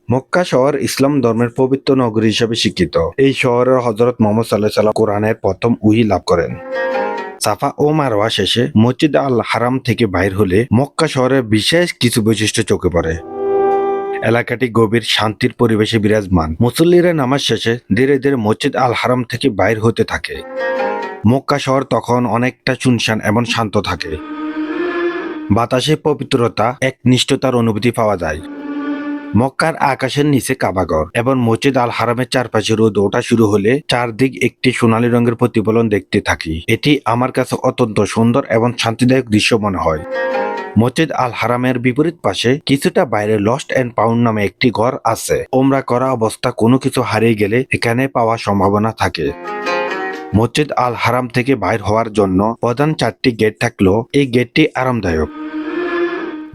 মক্কা শহর ইসলাম ধর্মের পবিত্র নগরী হিসেবে স্বীকৃত। এই শহরের হযরত মুহাম্মদ সাল্লাল্লাহু আলাইহি ওয়াসাল্লাম কোরআনের প্রথম ওহী লাভ করেন। সাফা ও মারওয়া শেষে মসজিদ আল হারাম থেকে বাইর হলে মক্কা শহরের বিশেষ কিছু বৈশিষ্ট্য চোখে পড়ে। এলাকাটি গভীর শান্তির পরিবেশে বিরাজমান। মুসল্লিরা নামাজ শেষে ধীরে ধীরে মসজিদ আল হারাম থেকে বাইর হতে থাকে। মক্কা শহর তখন অনেকটা শুনশান এবং শান্ত থাকে। বাতাসে পবিত্রতা, একনিষ্ঠতার অনুভূতি পাওয়া যায়। মক্কার আকাশের নিচে কাবাঘর এবং মসজিদ আল হারামের চারপাশে রোদ ওঠা শুরু হলে চারদিক একটি সোনালী রঙের প্রতিফলন দেখতে থাকি। এটি আমার কাছে অত্যন্ত সুন্দর এবং শান্তিদায়ক দৃশ্য মনে হয়। মসজিদ আল হারামের বিপরীত পাশে কিছুটা বাইরে লস্ট এন্ড পাউন্ড নামে একটি ঘর আছে। ওমরা করা অবস্থা কোনো কিছু হারিয়ে গেলে এখানে পাওয়ার সম্ভাবনা থাকে। মসজিদ আল হারাম থেকে বাইর হওয়ার জন্য প্রধান 4টি গেট থাকলেও এই গেটটি আরামদায়ক।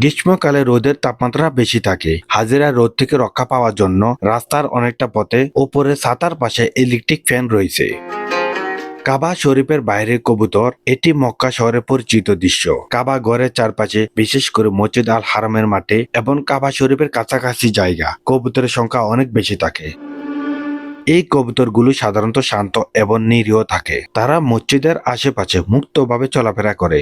গ্রীষ্মকালে রোদের তাপমাত্রা বেশি থাকে। হাজিরা রোদ থেকে রক্ষা পাওয়ার জন্য রাস্তার অনেকটা পথে ওপরে ছাতার পাশে ইলেকট্রিক ফ্যান রয়েছে। কাবা শরীফের বাইরের কবুতর, এটি মক্কা শহরে পরিচিত দৃশ্য। কাবা ঘরের চারপাশে, বিশেষ করে মসজিদ আল হারামের মাঠে এবং কাবা শরীফের কাছাকাছি জায়গা, কবুতরের সংখ্যা অনেক বেশি থাকে। এই কবুতরগুলো সাধারণত শান্ত এবং নিরীহ থাকে। তারা মসজিদের আশেপাশে মুক্তভাবে চলাফেরা করে।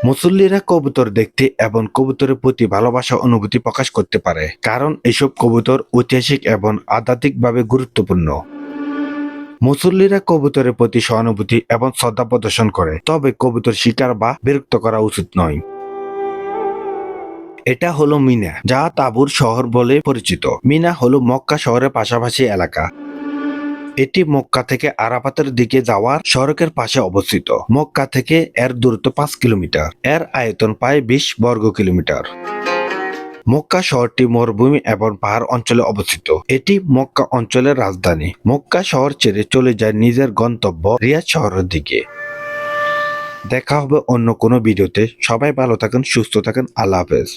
মুসল্লিরা কবুতর দেখতে এবং কবুতরের প্রতি ভালোবাসা অনুভূতি প্রকাশ করতে পারে, কারণ এসব কবুতর ঐতিহাসিক এবং আধ্যাত্মিকভাবে গুরুত্বপূর্ণ। মুসল্লিরা কবুতরের প্রতি সহানুভূতি এবং শ্রদ্ধা প্রদর্শন করে, তবে কবুতর শিকার বা বিরক্ত করা উচিত নয়। এটা হলো মিনা, যা তাঁবুর শহর বলে পরিচিত। মিনা হলো মক্কা শহরের পাশাপাশি এলাকা। এটি মক্কা থেকে আরাফাতের দিকে যাওয়ার সড়কের পাশে অবস্থিত। মক্কা থেকে এর দূরত্ব 5 কিলোমিটার। এর আয়তন প্রায় 20 বর্গ কিলোমিটার। মক্কা শহরটি মরুভূমি এবং পাহাড় অঞ্চলে অবস্থিত। এটি মক্কা অঞ্চলের রাজধানী। মক্কা শহর ছেড়ে চলে যায় নিজের গন্তব্য রিয়াদ শহরের দিকে। দেখা হবে অন্য কোনো ভিডিওতে। সবাই ভালো থাকেন, সুস্থ থাকেন। আল্লাহ হাফেজ।